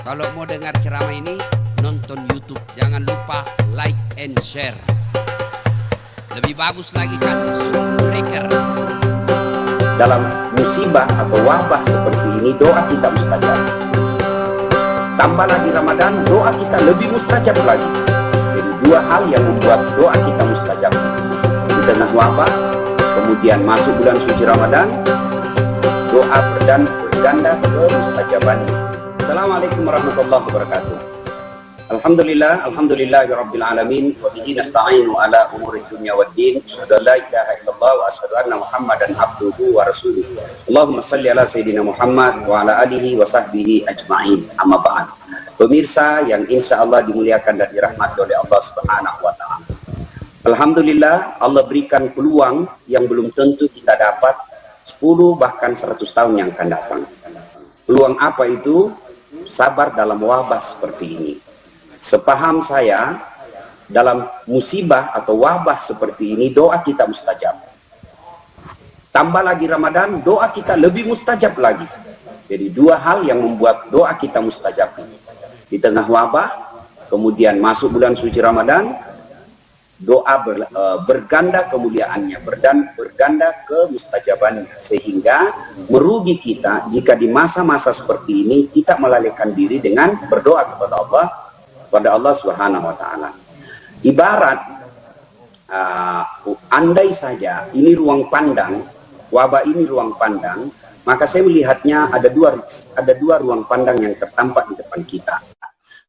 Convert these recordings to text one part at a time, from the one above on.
Kalau mau dengar ceramah ini, nonton YouTube. Jangan lupa like and share. Lebih bagus lagi kasih breaker. Dalam musibah atau wabah seperti ini, doa kita mustajab. Tambah lagi Ramadan, doa kita lebih mustajab lagi. Jadi dua hal yang membuat doa kita mustajab. Di tengah wabah, kemudian masuk bulan suci Ramadan, doa berganda ke mustajaban. Assalamualaikum warahmatullahi wabarakatuh. Alhamdulillahirabbil alamin wa bihi nasta'inu ala umuri dunya waddin. Asyhadu an la ilaha illallah wa asyhadu anna Muhammadan abduhu wa rasuluh. Allahumma shalli ala sayidina Muhammad wa ala alihi wa sahbihi ajma'in. Amma ba'd. Pemirsa yang insya Allah dimuliakan dan dirahmati oleh Allah Subhanahu wa taala. Alhamdulillah, Allah berikan peluang yang belum tentu kita dapat 10 bahkan 100 tahun yang akan datang. Peluang apa itu? Sabar dalam wabah seperti ini. Sepaham saya, dalam musibah atau wabah seperti ini, doa kita mustajab. Tambah lagi Ramadan, doa kita lebih mustajab lagi. Jadi dua hal yang membuat doa kita mustajab ini. Di tengah wabah, kemudian masuk bulan suci Ramadan, doa berganda kemuliaannya, berganda ke mustajabannya, sehingga merugi kita jika di masa-masa seperti ini kita melalaikan diri dengan berdoa kepada Allah Subhanahu wa taala. Ibarat andai saja ini ruang pandang, wabah ini ruang pandang, maka saya melihatnya ada dua ruang pandang yang tertampak di depan kita.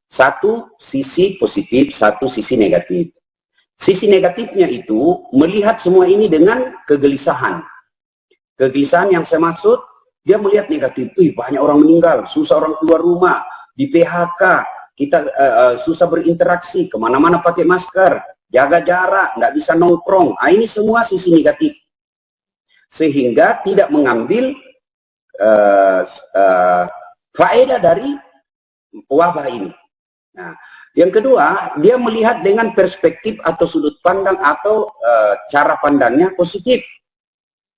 Satu sisi positif, satu sisi negatif. Sisi negatifnya itu melihat semua ini dengan kegelisahan. Kegelisahan yang saya maksud, dia melihat negatif. Banyak orang meninggal, susah orang keluar rumah, di PHK, kita susah berinteraksi, kemana-mana pakai masker, jaga jarak, nggak bisa nongkrong. Ini semua sisi negatif. Sehingga tidak mengambil faedah dari wabah ini. Nah, yang kedua, dia melihat dengan perspektif atau sudut pandang atau cara pandangnya positif.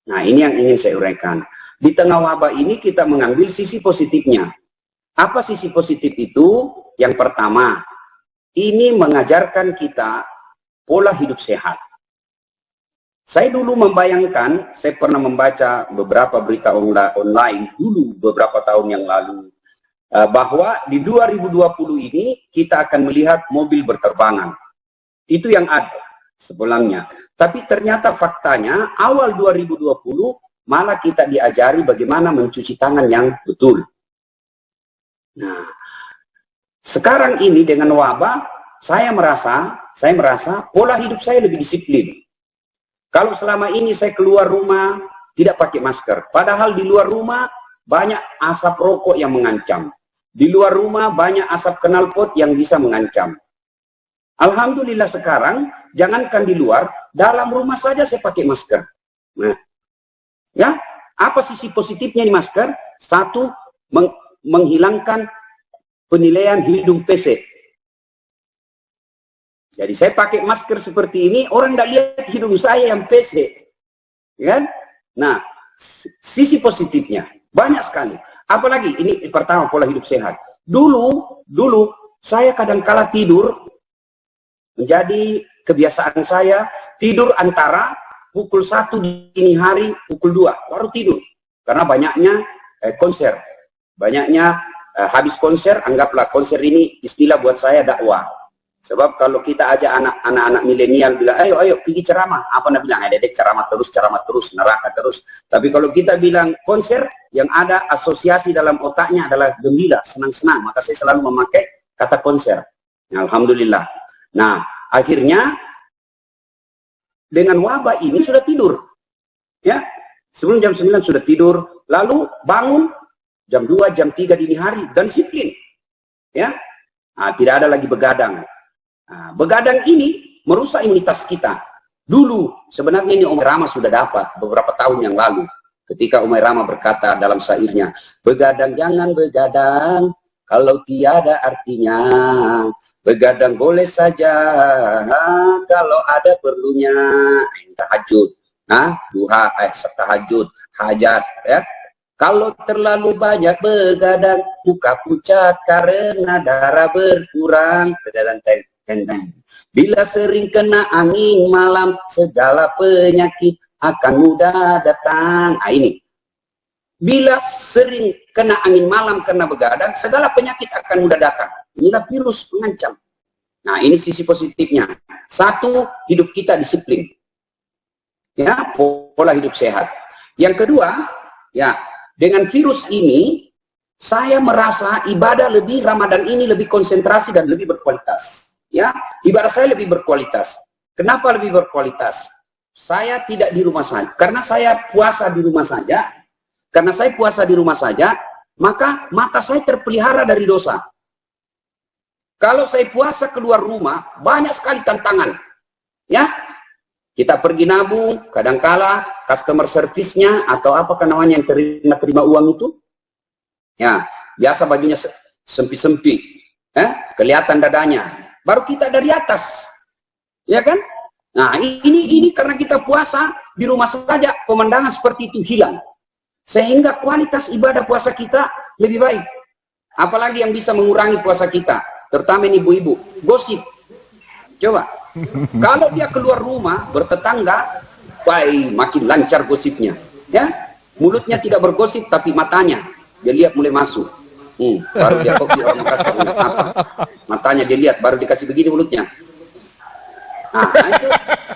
Nah, ini yang ingin saya uraikan. Di tengah wabah ini kita mengambil sisi positifnya. Apa sisi positif itu? Yang pertama, ini mengajarkan kita pola hidup sehat. Saya dulu membayangkan, saya pernah membaca beberapa berita online dulu beberapa tahun yang lalu, bahwa di 2020 ini kita akan melihat mobil berterbangan. Itu yang ada sebelumnya. Tapi ternyata faktanya awal 2020 malah kita diajari bagaimana mencuci tangan yang betul. Nah, sekarang ini dengan wabah, saya merasa pola hidup saya lebih disiplin. Kalau selama ini saya keluar rumah tidak pakai masker, padahal di luar rumah banyak asap rokok yang mengancam. Di luar rumah banyak asap knalpot yang bisa mengancam. Alhamdulillah sekarang, jangankan di luar, dalam rumah saja saya pakai masker. Nah, ya, apa sisi positifnya di masker? Satu, menghilangkan penilaian hidung pesek. Jadi saya pakai masker seperti ini, orang nggak lihat hidung saya yang pesek. Kan? Nah, sisi positifnya banyak sekali. Apalagi ini pertama pola hidup sehat. Dulu saya kadang-kala tidur, menjadi kebiasaan saya tidur antara pukul 1 dini hari, pukul 2 baru tidur. Karena banyaknya konser. Banyaknya habis konser, anggaplah konser ini istilah buat saya dakwah. Sebab kalau kita aja anak-anak milenial bilang, ayo pergi ceramah, apa nak bilang? Dedek ceramah terus, neraka terus. Tapi kalau kita bilang konser, yang ada asosiasi dalam otaknya adalah gembira, senang-senang. Maka saya selalu memakai kata konser. Nah, alhamdulillah. Nah, akhirnya dengan wabah ini sudah tidur. Ya, sebelum jam 9 sudah tidur, lalu bangun jam 2, jam 3 dini hari dan disiplin. Ya. Nah, tidak ada lagi begadang. Nah, begadang ini merusak imunitas kita. Dulu sebenarnya ini Umay Rama sudah dapat beberapa tahun yang lalu. Ketika Umay Rama berkata dalam syairnya, begadang jangan begadang kalau tiada artinya. Begadang boleh saja kalau ada perlunya. Tahajud, duha, tahajud, hajat, ya. Kalau terlalu banyak begadang, muka pucat karena darah berkurang. Bila sering kena angin malam, segala penyakit akan mudah datang. Nah, ini. Bila sering kena angin malam karena begadang, segala penyakit akan mudah datang. Inilah virus mengancam. Nah, ini sisi positifnya. Satu, hidup kita disiplin. Ya, pola hidup sehat. Yang kedua, ya, dengan virus ini, saya merasa ibadah lebih Ramadan ini lebih konsentrasi dan lebih berkualitas. Ya, ibadah saya lebih berkualitas. Kenapa lebih berkualitas? Saya tidak di rumah saja. Karena saya puasa di rumah saja. Karena saya puasa di rumah saja, maka mata saya terpelihara dari dosa. Kalau saya puasa keluar rumah, banyak sekali tantangan. Ya, kita pergi nabung, kadangkala customer service-nya atau apa namanya yang terima uang itu, ya biasa bajunya sempit-sempit, kelihatan dadanya. Baru kita dari atas, ya kan? Nah ini karena kita puasa di rumah saja, pemandangan seperti itu hilang, sehingga kualitas ibadah puasa kita lebih baik. Apalagi yang bisa mengurangi puasa kita, terutama ini ibu-ibu, gosip. Coba. Kalau dia keluar rumah bertetangga, baik makin lancar gosipnya. Ya, mulutnya tidak bergosip tapi matanya dia lihat mulai masuk. Baru dia kok orang Makassar apa? Matanya dia lihat baru dikasih begini mulutnya. Nah,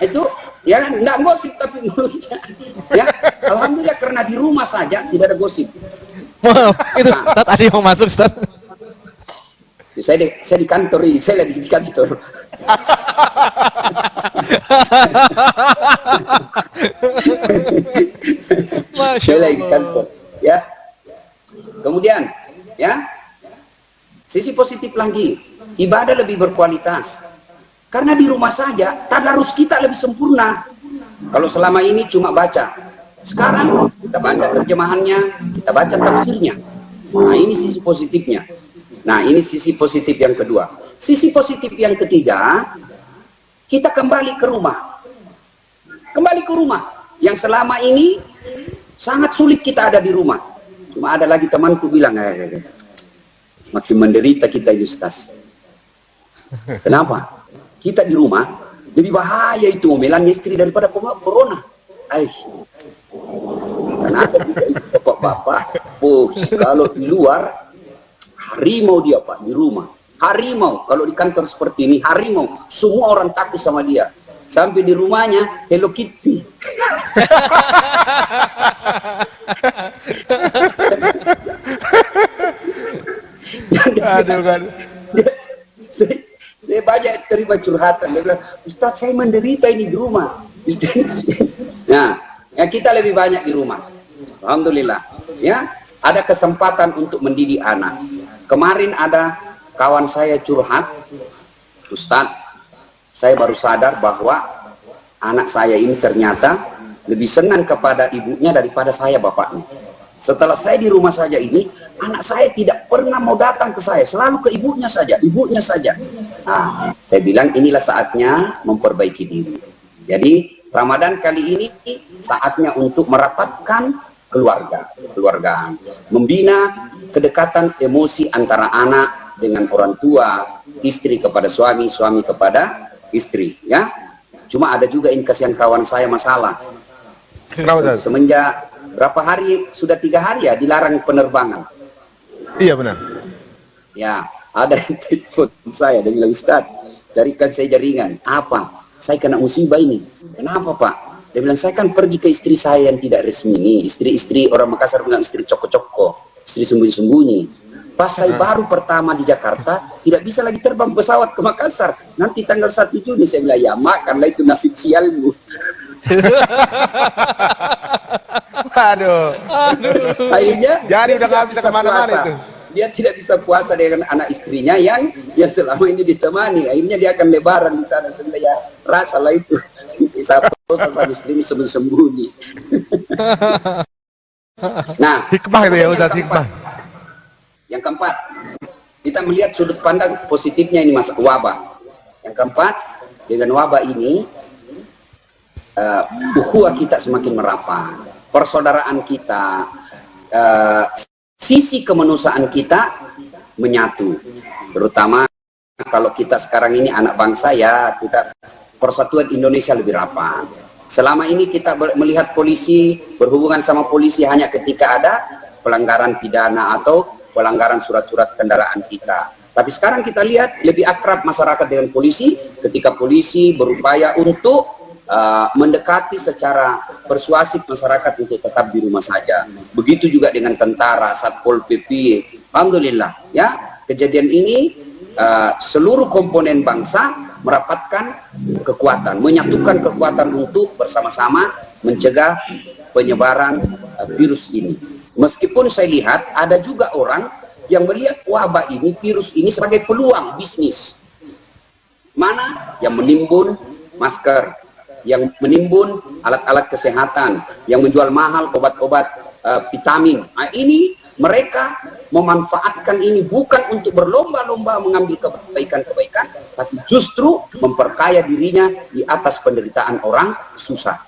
itu ya enggak gosip tapi mulutnya. Ya, alhamdulillah karena di rumah saja tidak ada gosip. Wow, itu Ustaz ada yang mau masuk Ustaz. Saya di kantor, saya lagi di kantor. Saya lagi di kantor, ya. Kemudian, ya, sisi positif lagi, ibadah lebih berkualitas. Karena di rumah saja, tadarus kita lebih sempurna. Kalau selama ini cuma baca, sekarang kita baca terjemahannya, kita baca tafsirnya. Nah, ini sisi positifnya. Nah, ini sisi positif yang kedua. Sisi positif yang ketiga, kita kembali ke rumah. Kembali ke rumah. Yang selama ini sangat sulit kita ada di rumah. Cuma ada lagi temanku bilang, makin menderita kita ini Ustaz. Kenapa? Kita di rumah, lebih bahaya itu omelan istri daripada corona. Karena ada juga itu bapak-bapak, kalau di luar, harimau dia Pak, di rumah. Harimau, kalau di kantor seperti ini, harimau. Semua orang takut sama dia. Sampai di rumahnya, Hello Kitty. Aduh. Saya banyak terima curhatan. Dia bilang, Ustaz saya menderita ini di rumah. Nah, ya kita lebih banyak di rumah. Alhamdulillah. Ya, ada kesempatan untuk mendidik anak. Kemarin ada kawan saya curhat, Ustadz, saya baru sadar bahwa anak saya ini ternyata lebih senang kepada ibunya daripada saya bapaknya. Setelah saya di rumah saja ini, anak saya tidak pernah mau datang ke saya, selalu ke ibunya saja, ibunya saja. Nah, saya bilang inilah saatnya memperbaiki diri. Jadi Ramadan kali ini saatnya untuk merapatkan keluarga, membina kedekatan emosi antara anak dengan orang tua, istri kepada suami, suami kepada istri, ya. Cuma ada juga ini kasihan kawan saya masalah. Semenjak berapa hari, sudah 3 hari ya dilarang penerbangan. Iya benar. Ya, ada yang telepon saya, dia bilang, Ustaz, carikan saya jaringan. Apa? Saya kena musibah ini. Kenapa Pak? Dia bilang, saya kan pergi ke istri saya yang tidak resmi ini. Istri-istri orang Makassar bilang istri coko-coko. Istri sembunyi-sembunyi. Pas saya baru pertama di Jakarta, tidak bisa lagi terbang pesawat ke Makassar. Nanti tanggal 1 Juni, saya bilang, ya makanlah itu nasib sialmu. Aduh. Akhirnya, Jadi udah nggak bisa kemana-mana itu. Dia tidak bisa puasa dengan anak istrinya yang selama ini ditemani. Akhirnya dia akan lebaran di sana. Sebenarnya rasalah itu. Sama istri sembunyi-sembunyi. Nah, hikmah itu ya Ustaz, hikmah. Yang keempat, kita melihat sudut pandang positifnya ini masa wabah. Yang keempat, dengan wabah ini, ukhuwah kita semakin merapat, persaudaraan kita, sisi kemanusiaan kita menyatu, terutama kalau kita sekarang ini anak bangsa ya, kita persatuan Indonesia lebih rapat. Selama ini kita melihat polisi, berhubungan sama polisi hanya ketika ada pelanggaran pidana atau pelanggaran surat-surat kendaraan kita. Tapi sekarang kita lihat lebih akrab masyarakat dengan polisi ketika polisi berupaya untuk mendekati secara persuasif masyarakat untuk tetap di rumah saja. Begitu juga dengan tentara, Satpol PP. Alhamdulillah ya, kejadian ini seluruh komponen bangsa merapatkan kekuatan, menyatukan kekuatan untuk bersama-sama mencegah penyebaran virus ini. Meskipun saya lihat ada juga orang yang melihat wabah ini, virus ini sebagai peluang bisnis. Mana yang menimbun masker, yang menimbun alat-alat kesehatan, yang menjual mahal obat-obat vitamin. Nah, ini mereka memanfaatkan ini bukan untuk berlomba-lomba mengambil kebaikan-kebaikan, tapi justru memperkaya dirinya di atas penderitaan orang susah.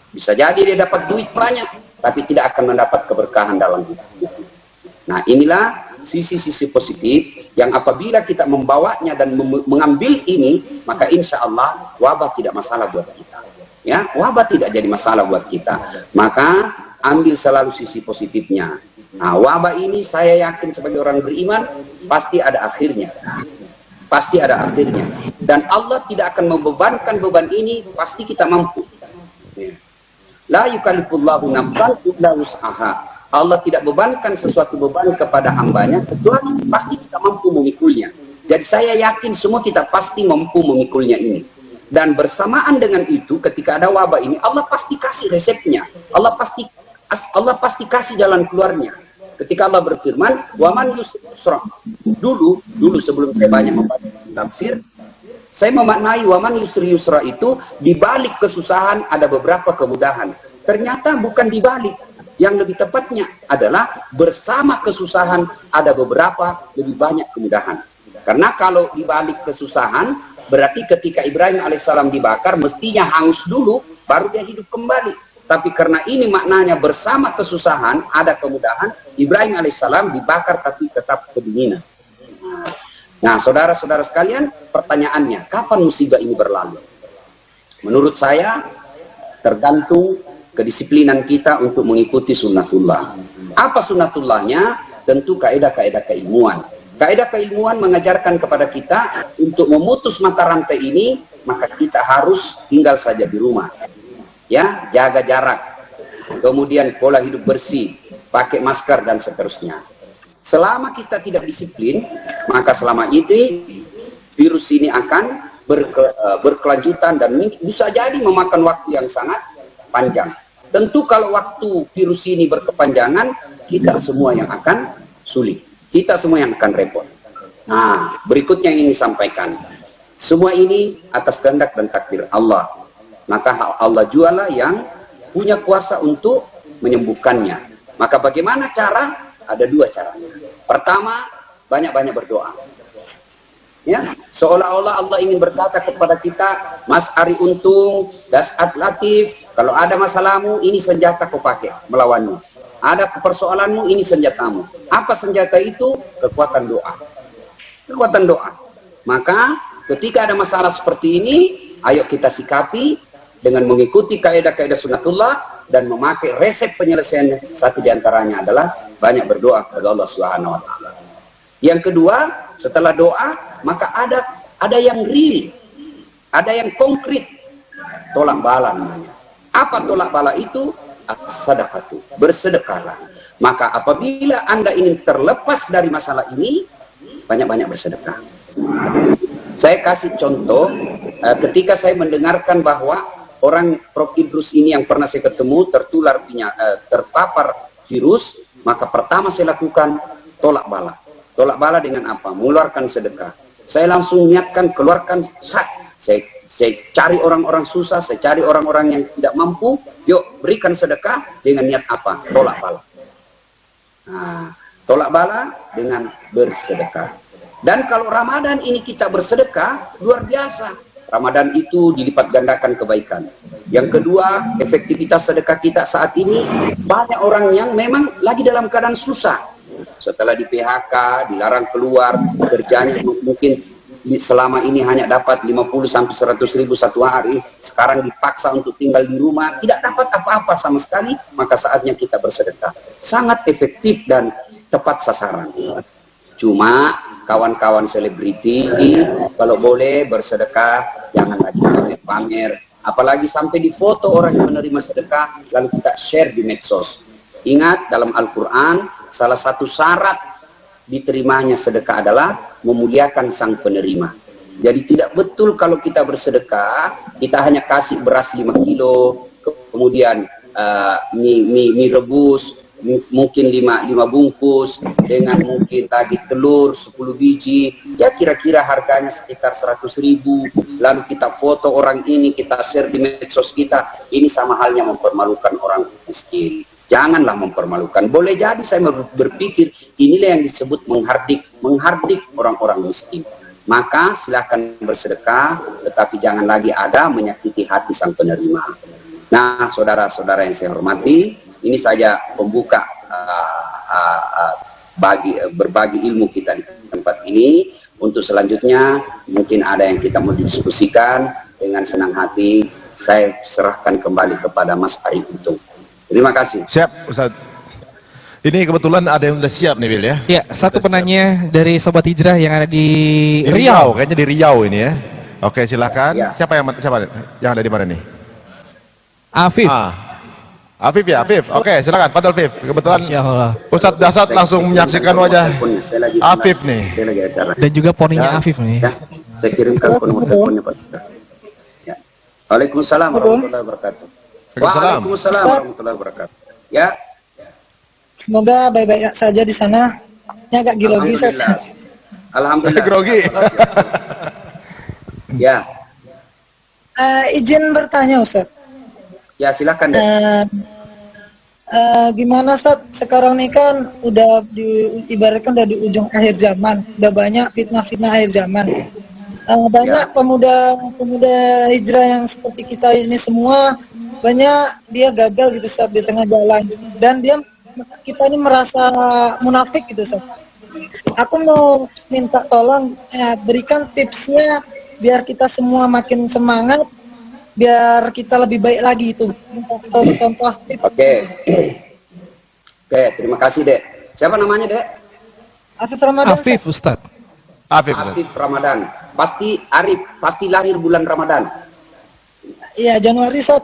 Bisa jadi dia dapat duit banyak, tapi tidak akan mendapat keberkahan dalam hidupnya. Nah, inilah sisi-sisi positif yang apabila kita membawanya dan mengambil ini, maka insya Allah wabah tidak masalah buat kita. Ya, wabah tidak jadi masalah buat kita. Maka ambil selalu sisi positifnya. Nah, wabah ini saya yakin sebagai orang beriman pasti ada akhirnya. Pasti ada akhirnya. Dan Allah tidak akan membebankan beban ini, pasti kita mampu. La yukallifullahu nafsan illa wus'aha. Allah tidak bebankan sesuatu beban kepada hambanya kecuali pasti kita mampu memikulnya. Jadi saya yakin semua kita pasti mampu memikulnya ini. Dan bersamaan dengan itu ketika ada wabah ini Allah pasti kasih resepnya. Allah pasti kasih jalan keluarnya. Ketika Allah berfirman, "Waman yusra." Dulu sebelum saya banyak membaca tafsir, saya memaknai waman yusra itu di balik kesusahan ada beberapa kemudahan. Ternyata bukan di balik. Yang lebih tepatnya adalah bersama kesusahan ada beberapa lebih banyak kemudahan. Karena kalau di balik kesusahan berarti ketika Ibrahim alaihissalam dibakar mestinya hangus dulu baru dia hidup kembali. Tapi karena ini maknanya bersama kesusahan ada kemudahan, Ibrahim alaihissalam dibakar tapi tetap kedinginan. Nah, saudara-saudara sekalian, pertanyaannya, kapan musibah ini berlalu? Menurut saya, tergantung kedisiplinan kita untuk mengikuti sunnatullah. Apa sunnatullahnya? Tentu kaidah-kaidah keilmuan. Kaidah keilmuan mengajarkan kepada kita untuk memutus mata rantai ini, maka kita harus tinggal saja di rumah. Ya, jaga jarak, kemudian pola hidup bersih, pakai masker dan seterusnya. Selama kita tidak disiplin, maka selama ini virus ini akan berkelanjutan dan bisa jadi memakan waktu yang sangat panjang. Tentu kalau waktu virus ini berkepanjangan, kita semua yang akan sulit, kita semua yang akan repot. Nah, berikutnya yang ingin disampaikan, semua ini atas kehendak dan takdir Allah. Maka Allah jualah yang punya kuasa untuk menyembuhkannya. Maka bagaimana cara? Ada dua caranya. Pertama, banyak-banyak berdoa. Ya, seolah-olah Allah ingin berkata kepada kita, Mas Ari Untung, Dasat Latif, kalau ada masalahmu, ini senjata kau pakai melawanmu. Ada persoalanmu, ini senjatamu. Apa senjata itu? Kekuatan doa. Kekuatan doa. Maka ketika ada masalah seperti ini, ayo kita sikapi dengan mengikuti kaidah-kaidah sunnatullah dan memakai resep penyelesaiannya. Satu diantaranya adalah banyak berdoa kepada Allah Subhanahu wa taala. Yang kedua, setelah doa, maka ada yang real, ada yang konkret. Tolak bala namanya. Apa tolak bala itu? As-sadaqatu, bersedekahlah. Maka apabila Anda ingin terlepas dari masalah ini, banyak-banyak bersedekah. Saya kasih contoh, ketika saya mendengarkan bahwa orang Prof. Idrus ini yang pernah saya ketemu terpapar virus, maka pertama saya lakukan tolak bala. Tolak bala dengan apa? Mengeluarkan sedekah. Saya langsung niatkan keluarkan saya cari orang-orang susah, saya cari orang-orang yang tidak mampu, yuk berikan sedekah dengan niat apa? Tolak bala. Nah, tolak bala dengan bersedekah. Dan kalau Ramadan ini kita bersedekah, luar biasa. Ramadan itu dilipat gandakan kebaikan. Yang kedua, efektivitas sedekah kita saat ini, banyak orang yang memang lagi dalam keadaan susah. Setelah di PHK, dilarang keluar, kerjanya mungkin selama ini hanya dapat 50 sampai 100 ribu satu hari, sekarang dipaksa untuk tinggal di rumah, tidak dapat apa-apa sama sekali, maka saatnya kita bersedekah. Sangat efektif dan tepat sasaran. Cuma kawan-kawan selebriti, kalau boleh bersedekah, jangan lagi pamer, apalagi sampai di foto orang yang menerima sedekah, lalu kita share di medsos. Ingat, dalam Al-Quran, salah satu syarat diterimanya sedekah adalah memuliakan sang penerima. Jadi tidak betul kalau kita bersedekah, kita hanya kasih beras 5 kilo, kemudian mie rebus, mungkin 5 bungkus, dengan mungkin tadi telur 10 biji, ya kira-kira harganya sekitar 100 ribu, lalu kita foto orang ini, kita share di medsos kita, ini sama halnya mempermalukan orang miskin. Janganlah mempermalukan. Boleh jadi saya berpikir inilah yang disebut menghardik orang-orang miskin. Maka silakan bersedekah, tetapi jangan lagi ada menyakiti hati sang penerima. Nah, saudara-saudara yang saya hormati, ini saja pembuka berbagi ilmu kita di tempat ini. Untuk selanjutnya mungkin ada yang kita mau diskusikan, dengan senang hati saya serahkan kembali kepada Mas Arif Untung. Terima kasih. Siap, Ustaz. Ini kebetulan ada yang udah siap nih, Bil ya. Ya, satu penanya dari Sobat Hijrah yang ada di Riau, kayaknya di Riau ini ya. Oke, silakan. Ya. Siapa yang ada di mana nih? Afif. Afif ya, Afif. Oke, silakan. Fadal Afif. Kebetulan Masya Allah. Ustadz Dasat langsung menyaksikan wajah Afif nih. Saya lagi acara. Dan juga poninya Afif nih. Ya, saya kirimkan nomor teleponnya Pak. Ya. Waalaikumsalam warahmatullahi wabarakatuh. Waalaikumsalam warahmatullahi wabarakatuh. Ya. Semoga baik-baik saja di sana. Ini agak grogi, Alhamdulillah. Grogi. Ya. Izin bertanya, Ustaz. Ya, silakan. Gimana, Ustaz? Sekarang ini kan udah ibaratkan udah di ujung akhir zaman. Udah banyak fitnah-fitnah akhir zaman. Banyak pemuda hijrah yang seperti kita ini semua, banyak dia gagal gitu saat di tengah jalan, dan kita ini merasa munafik gitu Ustaz. Aku mau minta tolong berikan tipsnya biar kita semua makin semangat, biar kita lebih baik lagi itu. Contoh tips. Oke, terima kasih Dek. Siapa namanya Dek? Afif Ramadan. Afif, Ustaz. Afif, Ustaz. Afif Ramadan. Pasti Arif, pasti lahir bulan Ramadan. Iya, Januari Ustaz.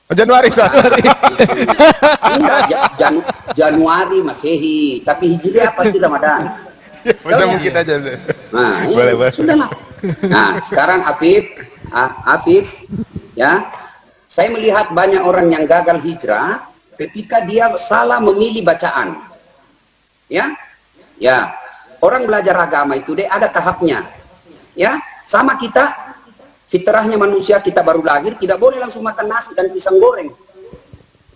Januari, Ustaz. Enggak, Januari Masehi, tapi Hijriah pasti Ramadan. Benar mungkin aja. Nah, Boleh. sudahlah. Nah, sekarang Afif, ya, saya melihat banyak orang yang gagal hijrah ketika dia salah memilih bacaan. Ya, orang belajar agama itu ada tahapnya. Ya, sama kita. Fitrahnya manusia, kita baru lahir tidak boleh langsung makan nasi dan pisang goreng.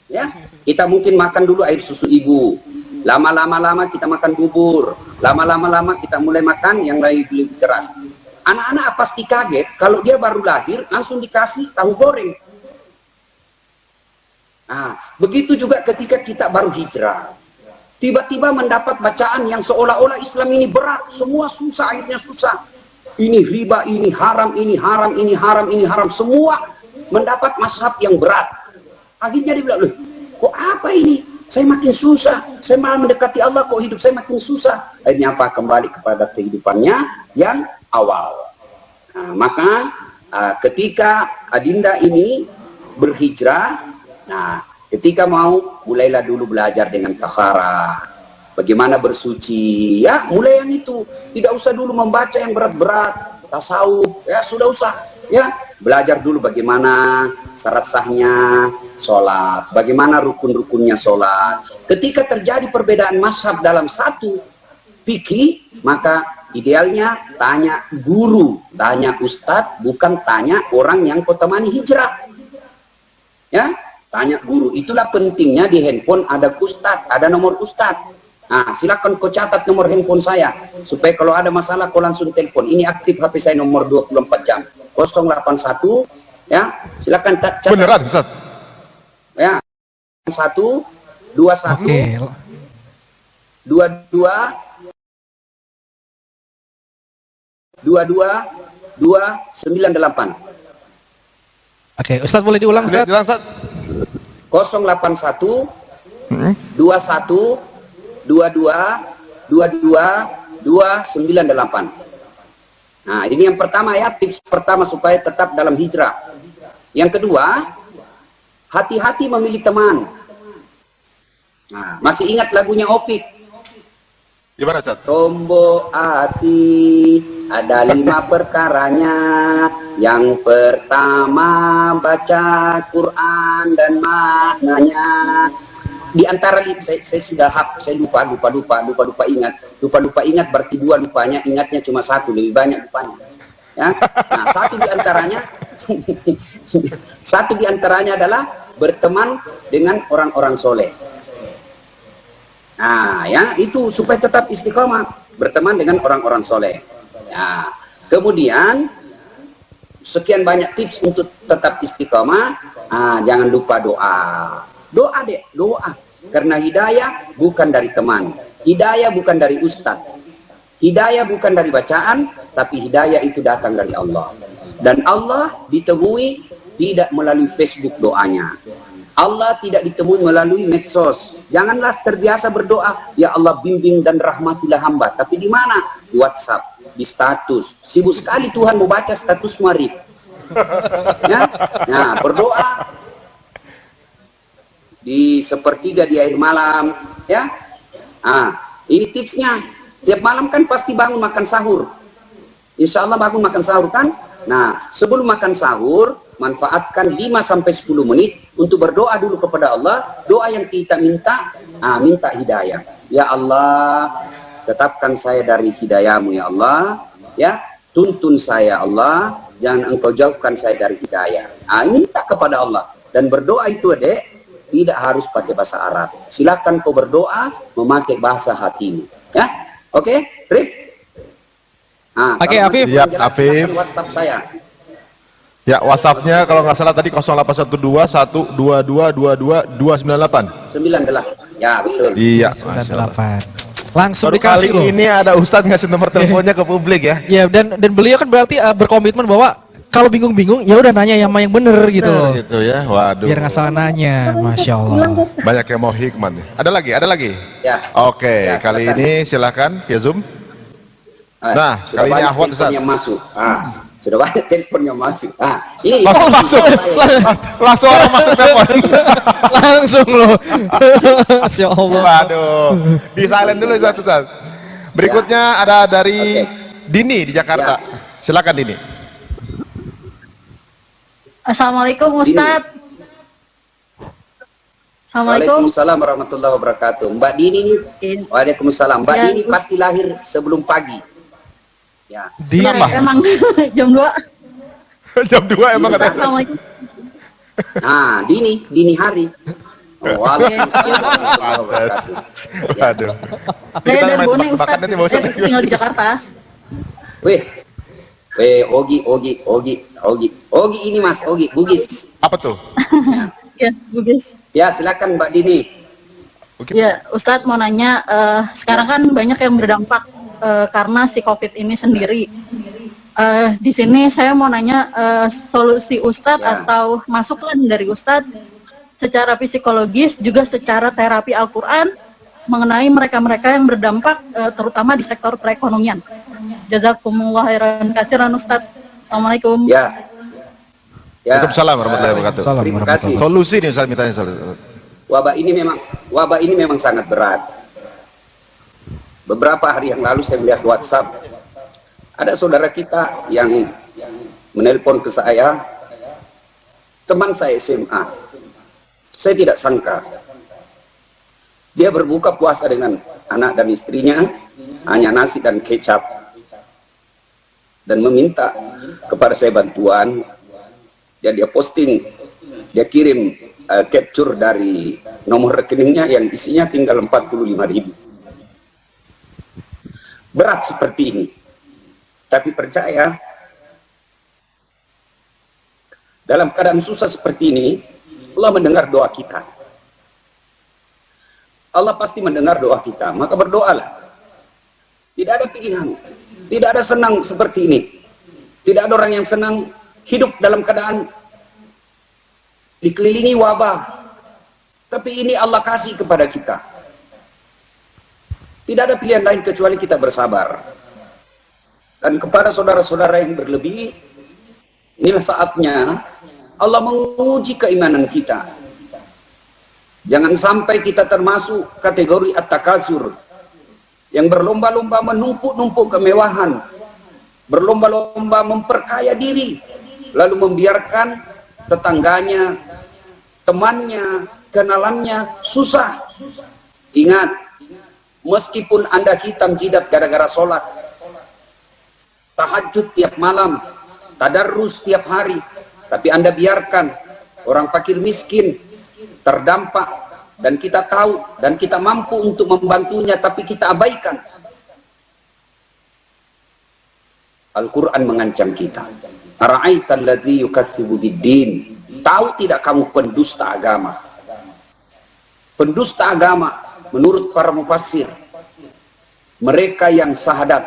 Ya, kita mungkin makan dulu air susu ibu. Lama-lama kita makan bubur. Lama-lama kita mulai makan yang lebih keras. Anak-anak pasti kaget kalau dia baru lahir langsung dikasih tahu goreng. Nah, begitu juga ketika kita baru hijrah. Tiba-tiba mendapat bacaan yang seolah-olah Islam ini berat, semua susah, akhirnya susah. Ini riba, ini haram, ini haram, ini haram, ini haram. Semua mendapat mazhab yang berat. Akhirnya dia bilang, loh, kok apa ini? Saya makin susah. Saya malah mendekati Allah, kok hidup saya makin susah. Akhirnya apa? Kembali kepada kehidupannya yang awal. Nah, maka ketika Adinda ini berhijrah, nah ketika mau, mulailah dulu belajar dengan taharah. Bagaimana bersuci, ya mulai yang itu. Tidak usah dulu membaca yang berat-berat, tasawuf, ya sudah usah. Ya, belajar dulu bagaimana syarat sahnya sholat, bagaimana rukun-rukunnya sholat. Ketika terjadi perbedaan mazhab dalam satu fikih, maka idealnya tanya guru, tanya ustadz, bukan tanya orang yang kau temani hijrah. Ya, tanya guru. Itulah pentingnya di handphone ada ustadz, ada nomor ustadz. Nah, silakan kau catat nomor handphone saya supaya kalau ada masalah kau langsung telepon. Ini aktif HP saya nomor 24 jam. 081 Ya, silakan catat. Beneran Ustaz? Ya, 1, 21, Oke. 22, 298. Oke, Ustadz boleh diulang Ustadz? Bilang Ustaz. 081 21 22 22 298. Nah, ini yang pertama ya, tips pertama supaya tetap dalam hijrah. Yang kedua, hati-hati memilih teman. Nah, masih ingat lagunya Opik? Gimana Ustaz? Tombo hati ada 5 perkaranya. Yang pertama baca Quran dan maknanya. Di antara saya sudah saya lupa ingat berarti 2 lupanya, ingatnya cuma 1, lebih banyak lupanya. Ya. Nah, satu di antaranya adalah berteman dengan orang-orang soleh. Nah, ya itu supaya tetap istiqomah, berteman dengan orang-orang soleh. Ya. Kemudian sekian banyak tips untuk tetap istiqomah. Jangan lupa doa. Doa deh, doa. Karena hidayah bukan dari teman, hidayah bukan dari ustadz, hidayah bukan dari bacaan, tapi hidayah itu datang dari Allah. Dan Allah ditemui tidak melalui Facebook doanya. Allah tidak ditemui melalui medsos. Janganlah terbiasa berdoa, ya Allah bimbing dan rahmatilah hamba. Tapi di mana? Di WhatsApp, di status. Sibuk sekali Tuhan mau baca status Marif. Ya? Nah, berdoa di sepertiga di akhir malam, ya. Ini tipsnya. Tiap malam kan pasti bangun makan sahur. Insya Allah bangun makan sahur kan? Nah, sebelum makan sahur, manfaatkan 5-10 menit untuk berdoa dulu kepada Allah. Doa yang kita minta, minta hidayah. Ya Allah, tetapkan saya dari hidayahmu ya Allah. Ya, tuntun saya Allah, jangan engkau jauhkan saya dari hidayah. Minta kepada Allah. Dan berdoa itu adek, tidak harus pakai bahasa Arab. Silakan kau berdoa memakai bahasa hatimu. Ya, oke, Rip. Oke, Afif. Siap, Afif. WhatsApp saya. Ya, WhatsApp-nya kalau nggak salah tadi 0812 122 298. 98. Ya, betul. Iya, Masya Allah. 98. Langsung Baru dikasih kali loh. ini ada Ustadz ngasih nomor teleponnya ke publik ya. Ya, dan beliau kan berarti berkomitmen bahwa kalau bingung-bingung ya udah nanya yang bener gitu loh. Gitu ya, waduh. Biar nggak salah nanya, Masya Allah. Banyak yang mau hikmat nih. Ada lagi? Ya. Oke, Ya, kali silakan. ini silakan via Zoom. Nah, sudah kali ini banyak Ahwat, telepon Ustaz. yang masuk. Sudah banyak telepon yang masuk. Ini Masuk. Langsung orang masuk telepon. Langsung loh. Masya Allah. Waduh. Di silent dulu Ustaz. Berikutnya ada dari Dini di Jakarta. Silakan Dini. Assalamualaikum Ustadz. Assalamualaikum. Waalaikumsalam warahmatullahi wabarakatuh. Mbak Dini. Waalaikumsalam. Mbak Ya, Dini pasti lahir sebelum pagi. Ya. Dini Ya, apa? emang jam 2. Jam 2 emang katanya. Assalamualaikum. Dini hari. Waalaikumsalam warahmatullahi wabarakatuh. Waduh. Saya Kita dari main Bone tebak-tebakan Ustadz. nanti, Pak Ustadz. Saya tinggal di Jakarta. Weh, Ogi ini Mas, Ogi, Bugis. Apa tuh? Ya, Bugis. Ya, silakan Mbak Dini. Ya, Ustadz mau nanya, sekarang kan banyak yang berdampak karena si COVID ini sendiri. Di sini saya mau nanya solusi Ustadz Ya. atau masukan dari Ustadz secara psikologis juga secara terapi Al-Quran mengenai mereka-mereka yang berdampak terutama di sektor perekonomian. Jazakumullah khairan katsiran Ustadz. Assalamualaikum. Ya. Waalaikumsalam warahmatullahi wabarakatuh. Salam Terima warahmatullahi kasih. Solusi nih Ustaz mintanya Ustaz. Wabah ini memang sangat berat. Beberapa hari yang lalu saya melihat WhatsApp, ada saudara kita yang menelpon ke saya, teman saya SMA. Saya tidak sangka dia berbuka puasa dengan anak dan istrinya hanya nasi dan kecap, dan meminta kepada saya bantuan. Dan dia posting, dia kirim capture dari nomor rekeningnya yang isinya tinggal 45.000. Berat seperti ini, tapi percaya dalam keadaan susah seperti ini, Allah mendengar doa kita. Allah pasti mendengar doa kita, maka berdoalah. Tidak ada pilihan, tidak ada senang seperti ini. Tidak ada orang yang senang hidup dalam keadaan dikelilingi wabah. Tapi ini Allah kasih kepada kita. Tidak ada pilihan lain kecuali kita bersabar. Dan kepada saudara-saudara yang berlebih, inilah saatnya Allah menguji keimanan kita. Jangan sampai kita termasuk kategori at-takasur yang berlomba-lomba menumpuk-numpuk kemewahan, berlomba-lomba memperkaya diri, lalu membiarkan tetangganya, temannya, kenalannya susah. Ingat, meskipun Anda hitam jidat gara-gara sholat, tahajud tiap malam, tadarrus tiap hari, tapi Anda biarkan orang fakir miskin terdampak, dan kita tahu dan kita mampu untuk membantunya, tapi kita abaikan. Al-Quran mengancam kita. Ara'aital ladzi yukatsibu bid-din. Tahu tidak kamu pendusta agama? Pendusta agama menurut para mufassir, mereka yang syahadat,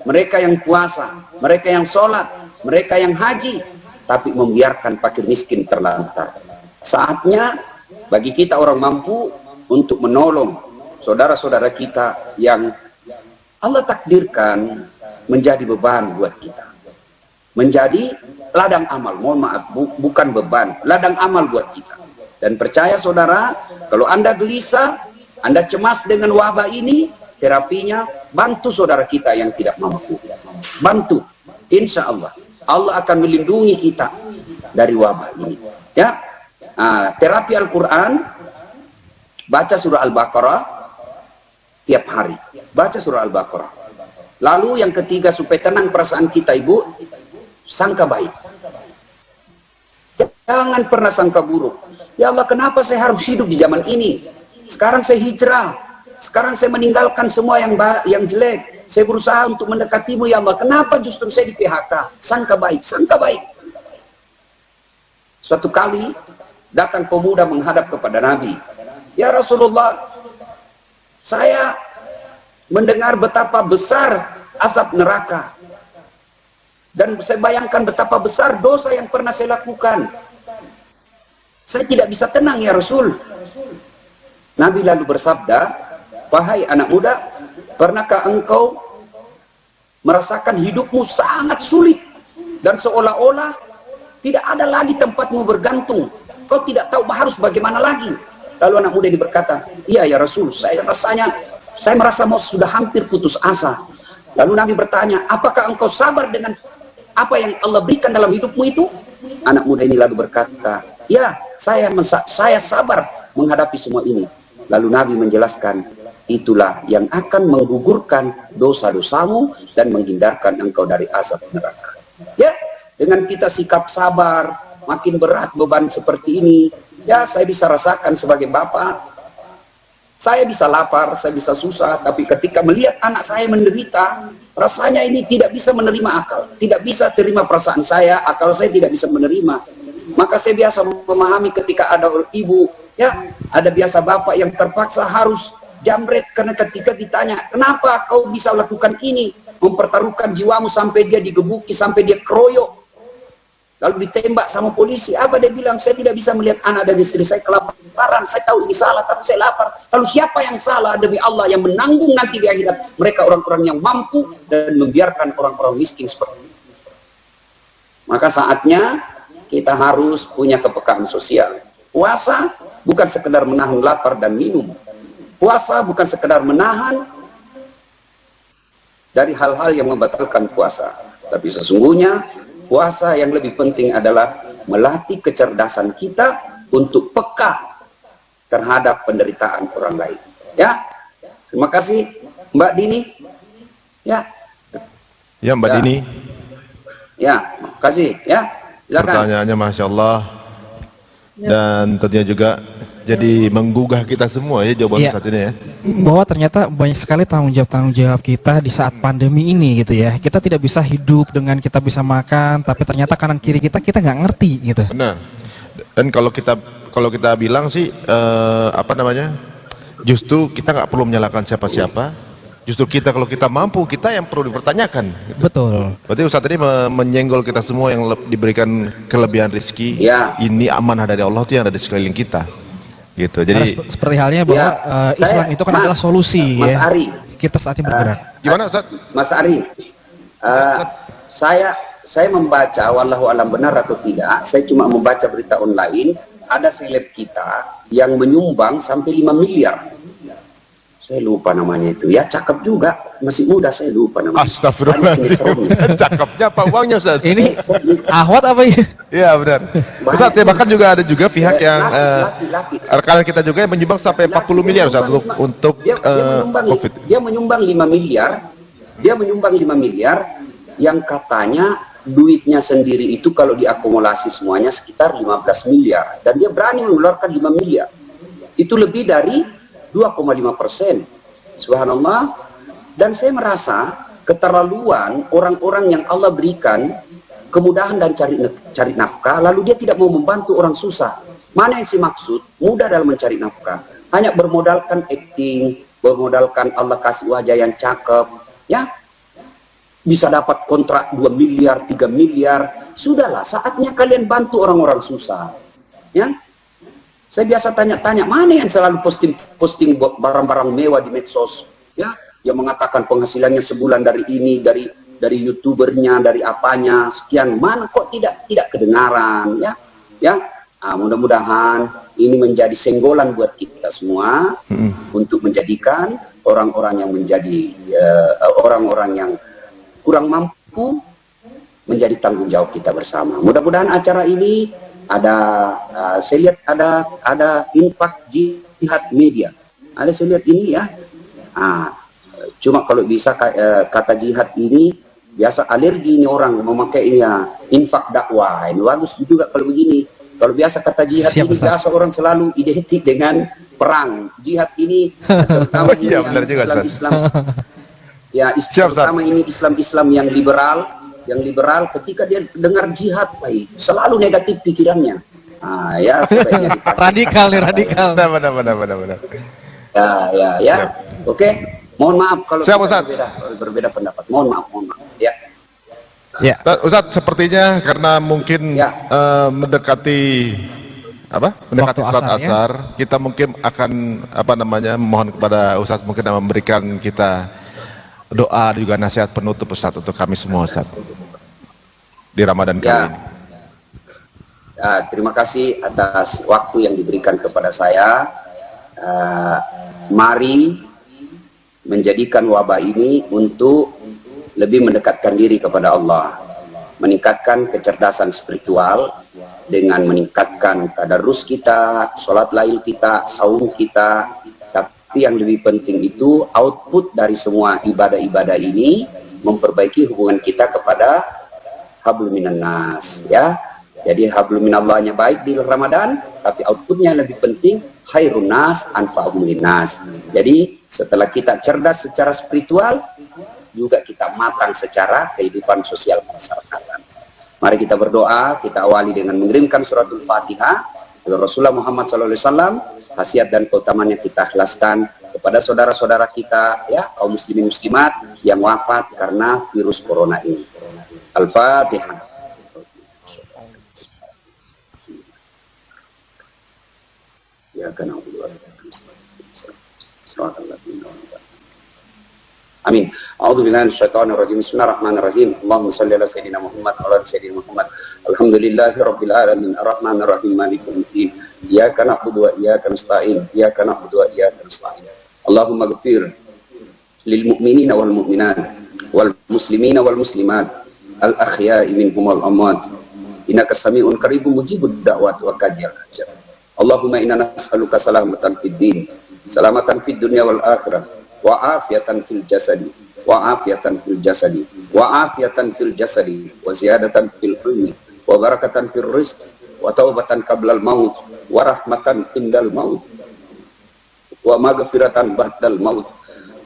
mereka yang puasa, mereka yang sholat, mereka yang haji, tapi membiarkan fakir miskin terlantar. Saatnya bagi kita orang mampu untuk menolong saudara-saudara kita yang Allah takdirkan menjadi beban buat kita, menjadi ladang amal. Mohon maaf, bukan beban, ladang amal buat kita. Dan percaya saudara, kalau Anda gelisah, Anda cemas dengan wabah ini, terapinya bantu saudara kita yang tidak mampu. Bantu, insya Allah Allah akan melindungi kita dari wabah ini. Ya, terapi Al-Quran, baca surah Al-Baqarah tiap hari, baca surah Al-Baqarah. Lalu yang ketiga, supaya tenang perasaan kita, ibu, sangka baik. Jangan pernah sangka buruk. Ya Allah, kenapa saya harus hidup di zaman ini? Sekarang saya hijrah, sekarang saya meninggalkan semua yang jelek, saya berusaha untuk mendekatimu. Ya Allah, kenapa justru saya di PHK? Sangka baik, sangka baik. Suatu kali datang pemuda menghadap kepada Nabi. Ya Rasulullah, saya mendengar betapa besar asap neraka, dan saya bayangkan betapa besar dosa yang pernah saya lakukan. Saya tidak bisa tenang ya Rasul. Nabi lalu bersabda, wahai anak muda, pernahkah engkau merasakan hidupmu sangat sulit dan seolah-olah tidak ada lagi tempatmu bergantung, kau tidak tahu harus bagaimana lagi? Lalu anak muda ini berkata, iya ya Rasul, saya merasa mau sudah hampir putus asa. Lalu Nabi bertanya, apakah engkau sabar dengan apa yang Allah berikan dalam hidupmu itu? Anak muda ini lalu berkata, ya, saya sabar menghadapi semua ini. Lalu Nabi menjelaskan, itulah yang akan menggugurkan dosa-dosamu dan menghindarkan engkau dari asap neraka. Ya, dengan kita sikap sabar, makin berat beban seperti ini. Ya, saya bisa rasakan sebagai bapak, saya bisa lapar, saya bisa susah, tapi ketika melihat anak saya menderita, rasanya ini tidak bisa menerima akal, tidak bisa terima perasaan saya, akal saya tidak bisa menerima. Maka saya biasa memahami ketika ada ibu, ya, ada biasa bapak yang terpaksa harus jamret karena ketika ditanya, kenapa kau bisa lakukan ini, mempertaruhkan jiwamu sampai dia digebuki, sampai dia keroyok, lalu ditembak sama polisi. Apa dia bilang? Saya tidak bisa melihat anak dan istri saya kelaparan. Saya tahu ini salah, tapi saya lapar. Lalu siapa yang salah? Demi Allah yang menanggung nanti di akhirat. Mereka orang-orang yang mampu dan membiarkan orang-orang miskin seperti ini. Maka saatnya kita harus punya kepekaan sosial. Puasa bukan sekedar menahan lapar dan minum. Puasa bukan sekedar menahan dari hal-hal yang membatalkan puasa. Tapi sesungguhnya puasa yang lebih penting adalah melatih kecerdasan kita untuk peka terhadap penderitaan orang lain. Ya, terima kasih Mbak Dini. Ya, Ya Mbak Dini. Ya, terima kasih. Ya, silakan. Pertanyaannya Masya Allah. Dan tentunya juga jadi menggugah kita semua ya jawaban Iya. Ustadz ini ya. Bahwa ternyata banyak sekali tanggung jawab kita di saat pandemi ini gitu ya. Kita tidak bisa hidup dengan kita bisa makan, tapi ternyata kanan kiri kita nggak ngerti gitu. Benar. Dan kalau kita bilang sih apa namanya, justru kita nggak perlu menyalahkan siapa-siapa. Justru kita kalau kita mampu, kita yang perlu dipertanyakan. Betul. Berarti Ustadz tadi menyenggol kita semua yang diberikan kelebihan rezeki. Ya. Ini amanah dari Allah tuh yang ada di sekeliling kita. Gitu. Karena Jadi seperti halnya bahwa Islam itu kan adalah solusi Mas ya. Ari, Kita saat ini bergerak. gimana Ustadz? Mas Ari, saya membaca, wallahu alam benar atau tidak, saya cuma membaca berita online, ada seleb kita yang menyumbang sampai 5 miliar. Saya lupa namanya itu. Ya cakep juga, masih muda, saya lupa namanya. Astagfirullahaladzim. Cakepnya apa uangnya Ustadz? Ini ahwat apa ya? Iya benar. Ustadz ya, bahkan juga ada juga pihak yang laki. rekan kita juga yang menyumbang sampai 40 miliar Ustadz untuk COVID. Dia menyumbang 5 miliar. Dia menyumbang 5 miliar yang katanya duitnya sendiri itu kalau diakumulasi semuanya sekitar 15 miliar. Dan dia berani mengeluarkan 5 miliar. Itu lebih dari 2,5%. Subhanallah. Dan saya merasa keterlaluan orang-orang yang Allah berikan kemudahan dan cari nafkah, lalu dia tidak mau membantu orang susah. Mana yang saya maksud? Mudah dalam mencari nafkah. Hanya bermodalkan acting, bermodalkan Allah kasih wajah yang cakep, ya. Bisa dapat kontrak 2 miliar, 3 miliar. Sudahlah, saatnya kalian bantu orang-orang susah. Ya. Saya biasa tanya-tanya, mana yang selalu posting barang-barang mewah di medsos, ya, yang mengatakan penghasilannya sebulan dari ini, dari youtubernya, dari apanya, sekian, mana kok tidak kedengaran, ya, ya. Mudah-mudahan ini menjadi senggolan buat kita semua untuk menjadikan orang-orang yang menjadi orang-orang yang kurang mampu menjadi tanggung jawab kita bersama. Mudah-mudahan acara ini saya lihat ada infak jihad media. Saya lihat ini ya. Cuma kalau bisa kata jihad ini biasa alergi ini orang memakainya, infak dakwah. Ini bagus juga kalau begini. Kalau biasa kata jihad ini biasa orang selalu identik dengan perang. Jihad ini terutama ini Islam. Ya, terutama ini Islam yang liberal, ketika dia dengar jihad, selalu negatif pikirannya. Ya, radikal. Benar. Ya. Oke. Mohon maaf kalau berbeda pendapat. Mohon maaf. Ya. Ya. Ustadz, sepertinya karena mungkin mendekati sholat asar, kita mungkin akan mohon kepada Ustadz mungkin memberikan kita doa juga nasihat penutup Ustadz untuk kami semua Ustadz di Ramadan kali ini. Terima kasih atas waktu yang diberikan kepada saya. Mari menjadikan wabah ini untuk lebih mendekatkan diri kepada Allah, meningkatkan kecerdasan spiritual dengan meningkatkan tadarus kita, sholat lail kita, saum kita. Tapi yang lebih penting itu output dari semua ibadah-ibadah ini memperbaiki hubungan kita kepada hablum minan nas, ya. Jadi hablum minallahnya baik di Ramadan, tapi outputnya lebih penting khairun nas anfa'uhum linnas. Jadi setelah kita cerdas secara spiritual, juga kita matang secara kehidupan sosial masyarakat. Mari kita berdoa, kita awali dengan mengirimkan suratul Fatihah kepada Rasulullah Muhammad SAW. Khasiat dan keutamaannya kita ikhlaskan kepada saudara-saudara kita, ya, kaum muslimin muslimat yang wafat karena virus corona ini. Al-Fatihah. Ya kan Amin. A'udzu billahi minasyaitonir rajim. Bismillahirrahmanirrahim. Allahumma shalli ala sayyidina Muhammad wa ala sayyidina Muhammad. Alhamdulillahi rabbil alamin. Arrahmanir rahim. Maliki yaumiddin. Iyyaka na'budu wa iyyaka nasta'in. Iyyaka na'budu wa iyyaka nasta'in. Allahumma ighfir lil mu'minina wal mu'minat wal muslimina wal muslimat al ahya'i minhum wal amwat. Innaka sami'un qaribun mujibud da'wat wa qadiyal hajat. Allahumma inna nas'aluka salamatan fid din, salamatan fid dunya wal akhirah. Wa afiatan fil jasadi wa afiatan fil jasadi wa afiatan fil jasadi wa ziyadatan fil ilmi wa barakatan fil rizq wa taubatan qablal maut wa wa rahmatan indal maut wa maghfiratan ba'dal maut.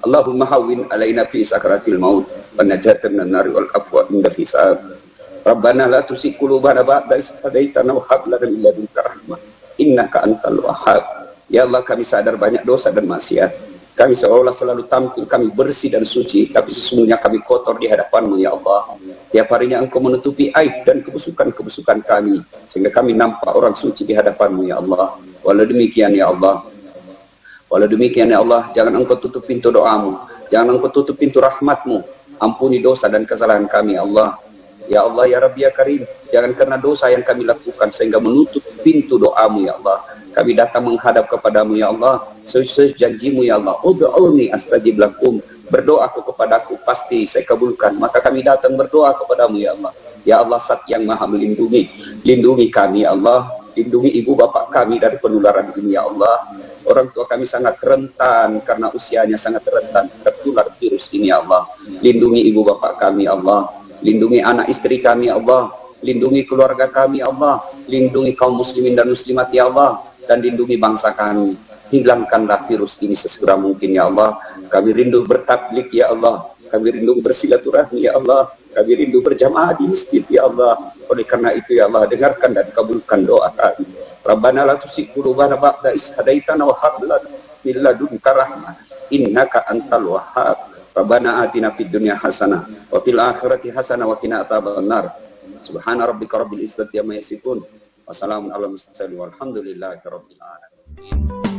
Allahumma hawwin alaina fi sakaratil maut wa najatan minan nari wal afwa indal hisab. Rabbana la tuzigh qulubana ba'da idh hadaitana wa hab lana min ladunka rahmah innaka antal wahhab. Ya Allah, kami sadar banyak dosa dan maksiat. Kami seolah selalu tampil kami bersih dan suci, tapi sesungguhnya kami kotor di hadapan-Mu ya Allah. Tiap harinya Engkau menutupi aib dan kebusukan-kebusukan kami, sehingga kami nampak orang suci di hadapan-Mu ya Allah. Walau demikian ya Allah, jangan Engkau tutup pintu doa-Mu, jangan Engkau tutup pintu rahmat-Mu. Ampuni dosa dan kesalahan kami ya Allah. Ya Allah ya Rabbi ya Karim, jangan karena dosa yang kami lakukan sehingga menutup pintu doa-Mu ya Allah. Kami datang menghadap kepadamu ya Allah, sesuai janjimu ya Allah. Ud'uni astajib lakum, berdoaku kepadaku pasti saya kabulkan. Maka kami datang berdoa kepadamu ya Allah. Ya Allah, Zat yang Maha melindungi, lindungi kami ya Allah, lindungi ibu bapak kami dari penularan ini ya Allah. Orang tua kami sangat rentan karena usianya sangat rentan tertular virus ini ya Allah. Lindungi ibu bapak kami ya Allah, lindungi anak istri kami ya Allah, lindungi keluarga kami ya Allah, lindungi kaum muslimin dan muslimat ya Allah, dan lindungi bangsa kami. Hilangkanlah virus ini sesegera mungkin ya Allah. Kami rindu bertablik ya Allah, kami rindu bersilaturahmi ya Allah, kami rindu berjamaah di masjid ya Allah. Oleh karena itu ya Allah, dengarkan dan kabulkan doa kami. Rabbana la tuzigh qulubana ba'da idh hadaitana wa hab lana min ladunka rahmah innaka antal wahhab. Rabbana atina fid dunya hasanah wa fil akhirati hasanah wa qina adzabannar. Subhana rabbika rabbil izzati amma yasifun. Wassalamualaikum warahmatullahi wabarakatuh. Walhamdulillahi rabbil alamin.